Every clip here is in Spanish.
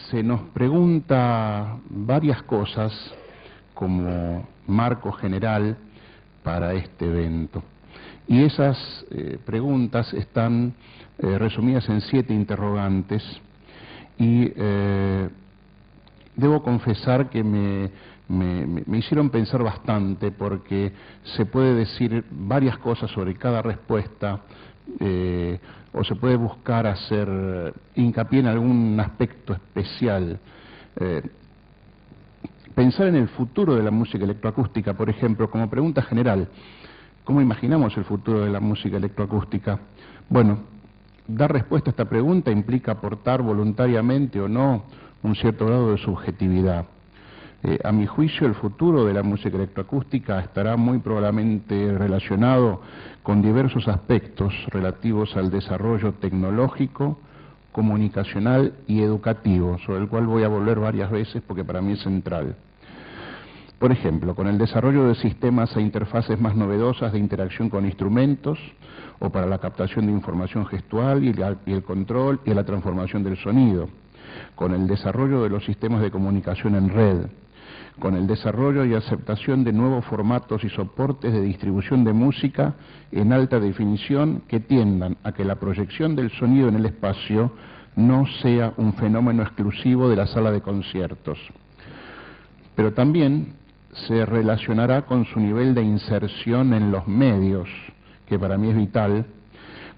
se nos pregunta varias cosas como marco general para este evento. Y esas preguntas están resumidas en 7 interrogantes y debo confesar que me hicieron pensar bastante, porque se puede decir varias cosas sobre cada respuesta o se puede buscar hacer hincapié en algún aspecto especial. Pensar en el futuro de la música electroacústica, por ejemplo, como pregunta general. ¿Cómo imaginamos el futuro de la música electroacústica? Bueno, dar respuesta a esta pregunta implica aportar voluntariamente o no un cierto grado de subjetividad. A mi juicio, el futuro de la música electroacústica estará muy probablemente relacionado con diversos aspectos relativos al desarrollo tecnológico, comunicacional y educativo, sobre el cual voy a volver varias veces porque para mí es central. Por ejemplo, con el desarrollo de sistemas e interfaces más novedosas de interacción con instrumentos, o para la captación de información gestual y el control y la transformación del sonido, con el desarrollo de los sistemas de comunicación en red, con el desarrollo y aceptación de nuevos formatos y soportes de distribución de música en alta definición que tiendan a que la proyección del sonido en el espacio no sea un fenómeno exclusivo de la sala de conciertos. Pero también se relacionará con su nivel de inserción en los medios, que para mí es vital,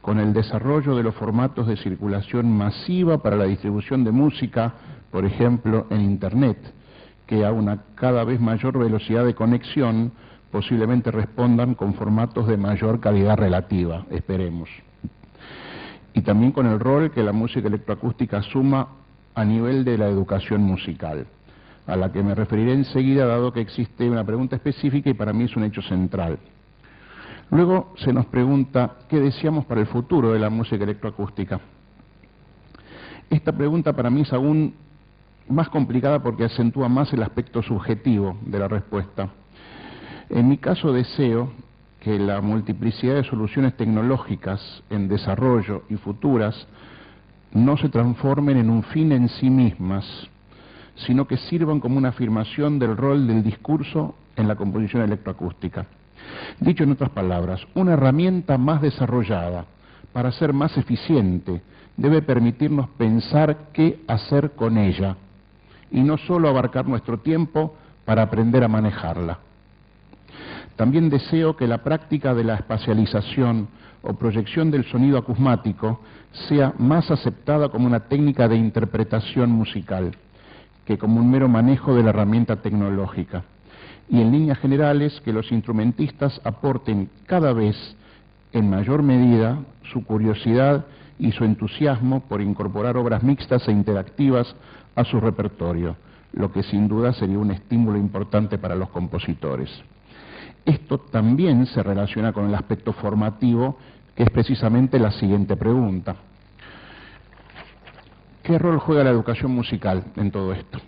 con el desarrollo de los formatos de circulación masiva para la distribución de música, por ejemplo, en Internet, que a una cada vez mayor velocidad de conexión posiblemente respondan con formatos de mayor calidad relativa, esperemos. Y también con el rol que la música electroacústica asuma a nivel de la educación musical, a la que me referiré enseguida, dado que existe una pregunta específica y para mí es un hecho central. Luego se nos pregunta qué deseamos para el futuro de la música electroacústica. Esta pregunta para mí es aún más complicada porque acentúa más el aspecto subjetivo de la respuesta. En mi caso deseo que la multiplicidad de soluciones tecnológicas en desarrollo y futuras no se transformen en un fin en sí mismas, sino que sirvan como una afirmación del rol del discurso en la composición electroacústica. Dicho en otras palabras, una herramienta más desarrollada para ser más eficiente debe permitirnos pensar qué hacer con ella y no solo abarcar nuestro tiempo para aprender a manejarla. También deseo que la práctica de la espacialización o proyección del sonido acusmático sea más aceptada como una técnica de interpretación musical que como un mero manejo de la herramienta tecnológica. Y en líneas generales, que los instrumentistas aporten cada vez en mayor medida su curiosidad y su entusiasmo por incorporar obras mixtas e interactivas a su repertorio, lo que sin duda sería un estímulo importante para los compositores. Esto también se relaciona con el aspecto formativo, que es precisamente la siguiente pregunta. ¿Qué rol juega la educación musical en todo esto?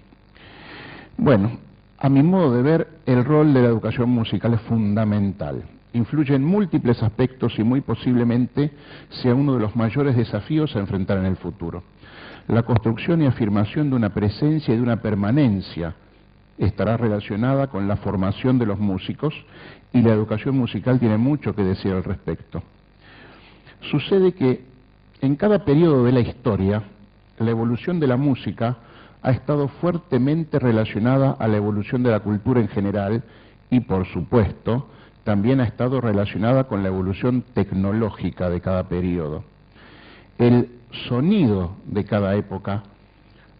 Bueno, a mi modo de ver, el rol de la educación musical es fundamental. Influye en múltiples aspectos y muy posiblemente sea uno de los mayores desafíos a enfrentar en el futuro. La construcción y afirmación de una presencia y de una permanencia estará relacionada con la formación de los músicos, y la educación musical tiene mucho que decir al respecto. Sucede que en cada periodo de la historia, la evolución de la música ha estado fuertemente relacionada a la evolución de la cultura en general y, por supuesto, también ha estado relacionada con la evolución tecnológica de cada periodo. El sonido de cada época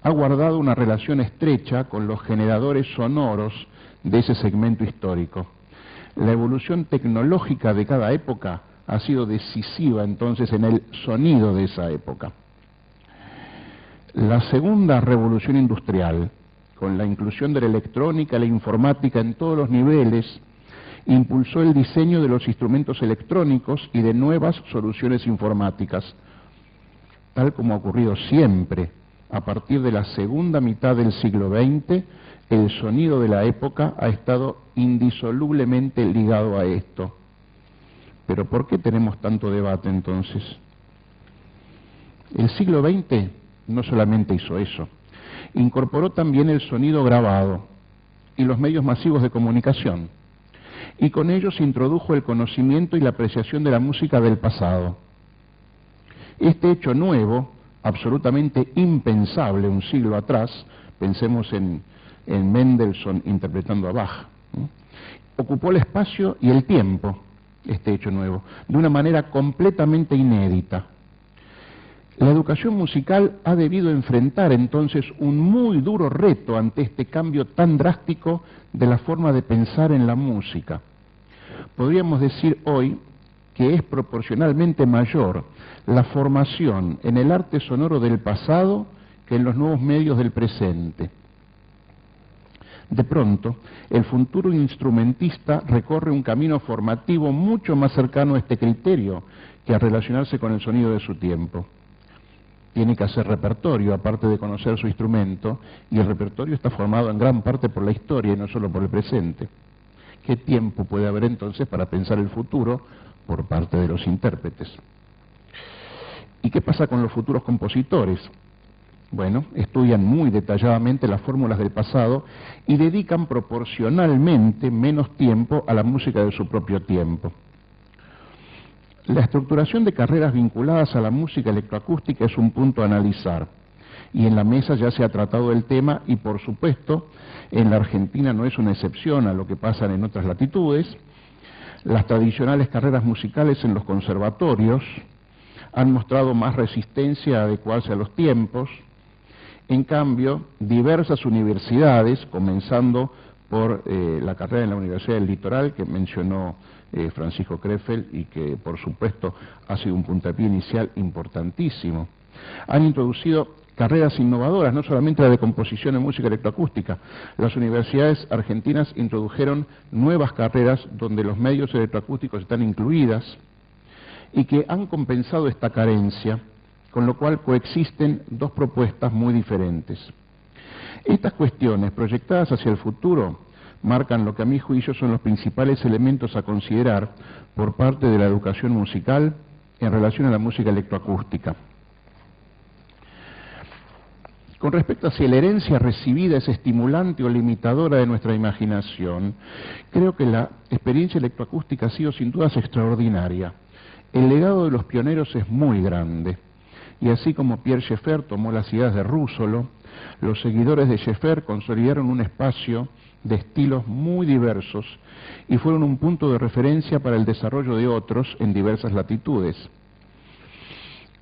ha guardado una relación estrecha con los generadores sonoros de ese segmento histórico. La evolución tecnológica de cada época ha sido decisiva entonces en el sonido de esa época. La segunda revolución industrial, con la inclusión de la electrónica y la informática en todos los niveles, impulsó el diseño de los instrumentos electrónicos y de nuevas soluciones informáticas, tal como ha ocurrido siempre. A partir de la segunda mitad del siglo XX, el sonido de la época ha estado indisolublemente ligado a esto. Pero ¿por qué tenemos tanto debate entonces? El siglo XX no solamente hizo eso. incorporó también el sonido grabado y los medios masivos de comunicación, y con ello se introdujo el conocimiento y la apreciación de la música del pasado. Este hecho nuevo, absolutamente impensable un siglo atrás, pensemos en Mendelssohn interpretando a Bach, ¿no?, ocupó el espacio y el tiempo, este hecho nuevo, de una manera completamente inédita. La educación musical ha debido enfrentar entonces un muy duro reto ante este cambio tan drástico de la forma de pensar en la música. Podríamos decir hoy que es proporcionalmente mayor la formación en el arte sonoro del pasado que en los nuevos medios del presente. De pronto, el futuro instrumentista recorre un camino formativo mucho más cercano a este criterio que a relacionarse con el sonido de su tiempo. Tiene que hacer repertorio, aparte de conocer su instrumento, y el repertorio está formado en gran parte por la historia y no solo por el presente. ¿Qué tiempo puede haber entonces para pensar el futuro por parte de los intérpretes? ¿Y qué pasa con los futuros compositores? Bueno, estudian muy detalladamente las fórmulas del pasado y dedican proporcionalmente menos tiempo a la música de su propio tiempo. La estructuración de carreras vinculadas a la música electroacústica es un punto a analizar, y en la mesa ya se ha tratado el tema, y por supuesto en la Argentina no es una excepción a lo que pasa en otras latitudes. Las tradicionales carreras musicales en los conservatorios han mostrado más resistencia a adecuarse a los tiempos. En cambio, diversas universidades, comenzando por la carrera en la Universidad del Litoral, que mencionó Francisco Krefeld, y que por supuesto ha sido un puntapié inicial importantísimo, han introducido carreras innovadoras, no solamente la de composición en música electroacústica. Las universidades argentinas introdujeron nuevas carreras donde los medios electroacústicos están incluidas y que han compensado esta carencia, con lo cual coexisten dos propuestas muy diferentes. Estas cuestiones proyectadas hacia el futuro marcan lo que a mi juicio son los principales elementos a considerar por parte de la educación musical en relación a la música electroacústica. Con respecto a si la herencia recibida es estimulante o limitadora de nuestra imaginación, creo que la experiencia electroacústica ha sido sin dudas extraordinaria. El legado de los pioneros es muy grande, y así como Pierre Schaeffer tomó las ideas de Russolo, los seguidores de Schaeffer consolidaron un espacio de estilos muy diversos y fueron un punto de referencia para el desarrollo de otros en diversas latitudes.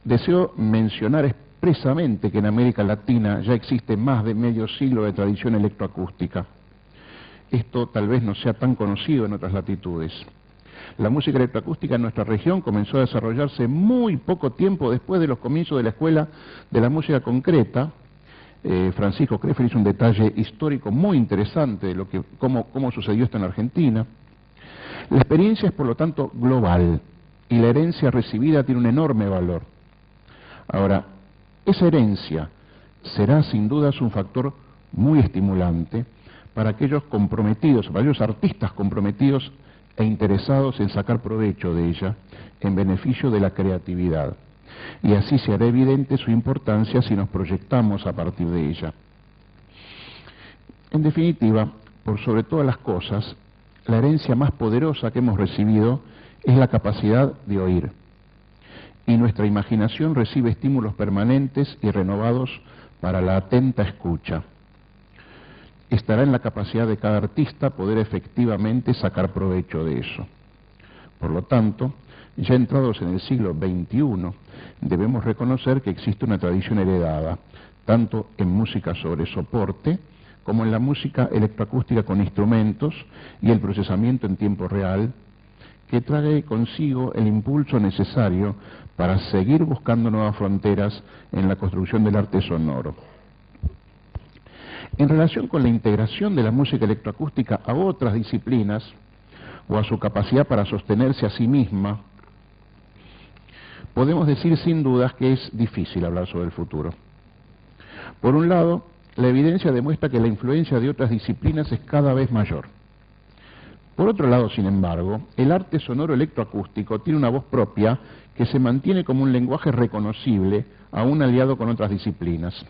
Deseo mencionar expresamente que en América Latina ya existe más de medio siglo de tradición electroacústica. Esto tal vez no sea tan conocido en otras latitudes. La música electroacústica en nuestra región comenzó a desarrollarse muy poco tiempo después de los comienzos de la Escuela de la Música Concreta. Francisco Krefeld hizo un detalle histórico muy interesante de cómo sucedió esto en Argentina. La experiencia es por lo tanto global y la herencia recibida tiene un enorme valor. Ahora, esa herencia será sin dudas un factor muy estimulante para aquellos comprometidos, para aquellos artistas comprometidos e interesados en sacar provecho de ella en beneficio de la creatividad. Y así se hará evidente su importancia si nos proyectamos a partir de ella. En definitiva, por sobre todas las cosas, la herencia más poderosa que hemos recibido es la capacidad de oír. Y nuestra imaginación recibe estímulos permanentes y renovados para la atenta escucha. Estará en la capacidad de cada artista poder efectivamente sacar provecho de eso. Por lo tanto, ya entrados en el siglo XXI, debemos reconocer que existe una tradición heredada, tanto en música sobre soporte, como en la música electroacústica con instrumentos y el procesamiento en tiempo real, que trae consigo el impulso necesario para seguir buscando nuevas fronteras en la construcción del arte sonoro. En relación con la integración de la música electroacústica a otras disciplinas, o a su capacidad para sostenerse a sí misma, podemos decir sin dudas que es difícil hablar sobre el futuro. Por un lado, la evidencia demuestra que la influencia de otras disciplinas es cada vez mayor. Por otro lado, sin embargo, el arte sonoro electroacústico tiene una voz propia que se mantiene como un lenguaje reconocible, aún aliado con otras disciplinas.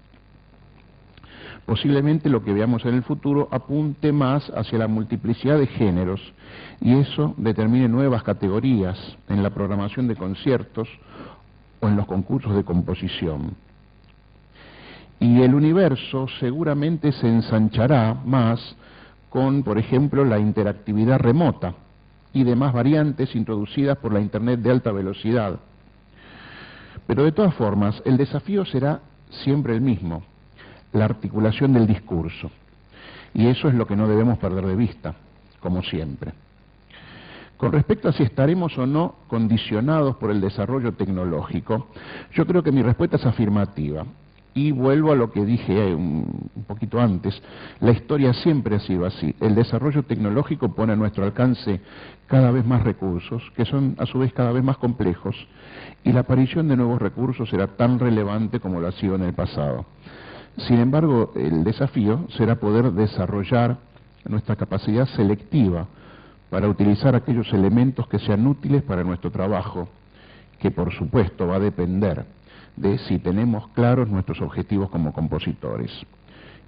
Posiblemente lo que veamos en el futuro apunte más hacia la multiplicidad de géneros y eso determine nuevas categorías en la programación de conciertos o en los concursos de composición. Y el universo seguramente se ensanchará más con, por ejemplo, la interactividad remota y demás variantes introducidas por la Internet de alta velocidad. Pero de todas formas, el desafío será siempre el mismo, la articulación del discurso. Y eso es lo que no debemos perder de vista, como siempre. Con respecto a si estaremos o no condicionados por el desarrollo tecnológico, yo creo que mi respuesta es afirmativa. Y vuelvo a lo que dije un poquito antes, la historia siempre ha sido así. El desarrollo tecnológico pone a nuestro alcance cada vez más recursos, que son a su vez cada vez más complejos, y la aparición de nuevos recursos será tan relevante como lo ha sido en el pasado. Sin embargo, el desafío será poder desarrollar nuestra capacidad selectiva para utilizar aquellos elementos que sean útiles para nuestro trabajo, que por supuesto va a depender de si tenemos claros nuestros objetivos como compositores.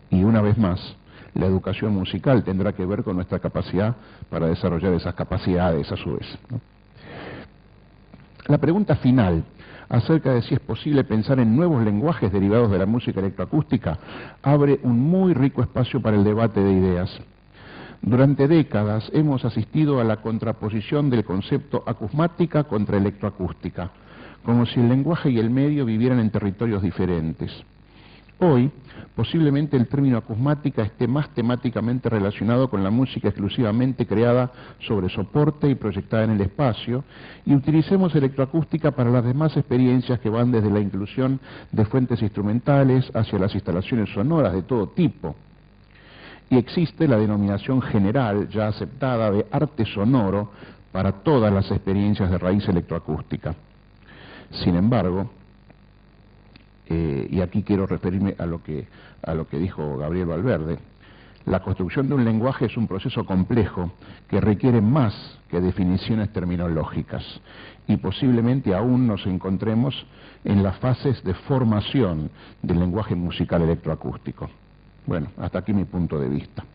Y una vez más, la educación musical tendrá que ver con nuestra capacidad para desarrollar esas capacidades a su vez, ¿no? La pregunta final, acerca de si es posible pensar en nuevos lenguajes derivados de la música electroacústica, abre un muy rico espacio para el debate de ideas. Durante décadas hemos asistido a la contraposición del concepto acusmática contra electroacústica, como si el lenguaje y el medio vivieran en territorios diferentes. Hoy, posiblemente el término acusmática esté más temáticamente relacionado con la música exclusivamente creada sobre soporte y proyectada en el espacio, y utilicemos electroacústica para las demás experiencias que van desde la inclusión de fuentes instrumentales hacia las instalaciones sonoras de todo tipo. Y existe la denominación general ya aceptada de arte sonoro para todas las experiencias de raíz electroacústica. Sin embargo, y aquí quiero referirme a lo que dijo Gabriel Valverde, la construcción de un lenguaje es un proceso complejo que requiere más que definiciones terminológicas y posiblemente aún nos encontremos en las fases de formación del lenguaje musical electroacústico. Bueno, hasta aquí mi punto de vista.